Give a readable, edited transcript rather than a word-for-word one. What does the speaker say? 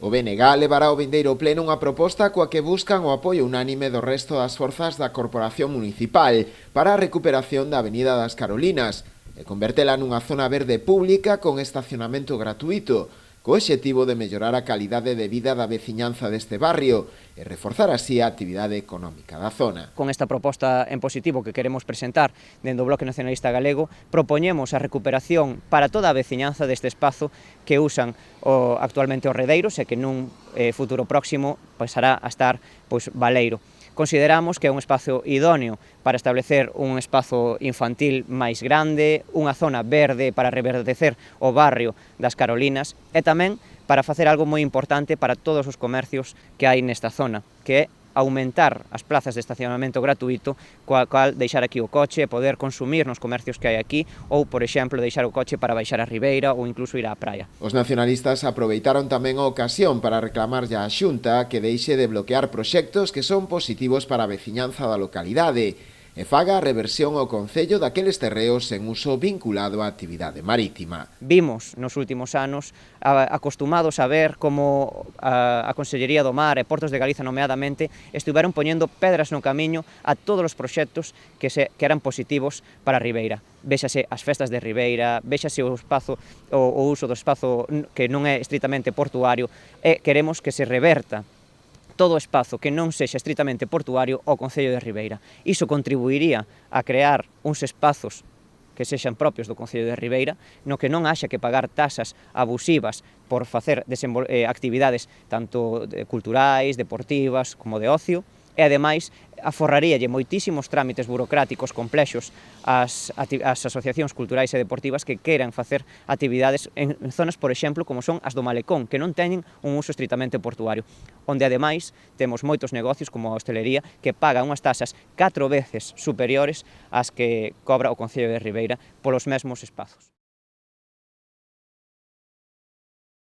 O BNG levará ao vindeiro pleno unha proposta coa que buscan o apoio unánime do resto das forzas da Corporación Municipal para a recuperación da Avenida das Carolinas e convertela nunha zona verde pública con estacionamento gratuito, co obxectivo de mellorar a calidade de vida da veciñanza deste barrio e reforzar así a actividade económica da zona. Con esta proposta en positivo que queremos presentar dentro do Bloque Nacionalista Galego, propoñemos a recuperación para toda a veciñanza deste espazo que usan actualmente os redeiros e que nun futuro próximo pasará a estar baleiro. Consideramos que é un espazo idóneo para establecer un espazo infantil máis grande, unha zona verde para reverdecer o barrio das Carolinas e tamén para facer algo moi importante para todos os comercios que hai nesta zona, que é aumentar as plazas de estacionamento gratuito, coa cal deixar aquí o coche e poder consumir nos comercios que hai aquí, ou, por exemplo, deixar o coche para baixar a ribeira ou incluso ir á praia. Os nacionalistas aproveitaron tamén a ocasión para reclamarlle á Xunta que deixe de bloquear proxectos que son positivos para a veciñanza da localidade e faga a reversión ao concello daqueles terreos en uso vinculado á actividade marítima. Vimos nos últimos anos acostumados a ver como a Consellería do Mar e Portos de Galiza nomeadamente estiveron poñendo pedras no camiño a todos os proxectos que eran positivos para a Ribeira. Véxase as festas de Ribeira, véxase o uso do espazo que non é estritamente portuario e queremos que se reverta todo o espazo que non sexa estritamente portuario ao Concello de Ribeira. Iso contribuiría a crear uns espazos que sexan propios do Concello de Ribeira, no que non haxa que pagar tasas abusivas por facer actividades tanto culturais, deportivas, como de ocio, e, ademais, aforraríalle moitísimos trámites burocráticos complexos ás asociacións culturais e deportivas que queran facer actividades en zonas, por exemplo, como son as do Malecón, que non teñen un uso estritamente portuario, onde, ademais, temos moitos negocios, como a hostelería, que pagan unhas tasas 4 veces superiores ás que cobra o Concello de Ribeira polos mesmos espazos.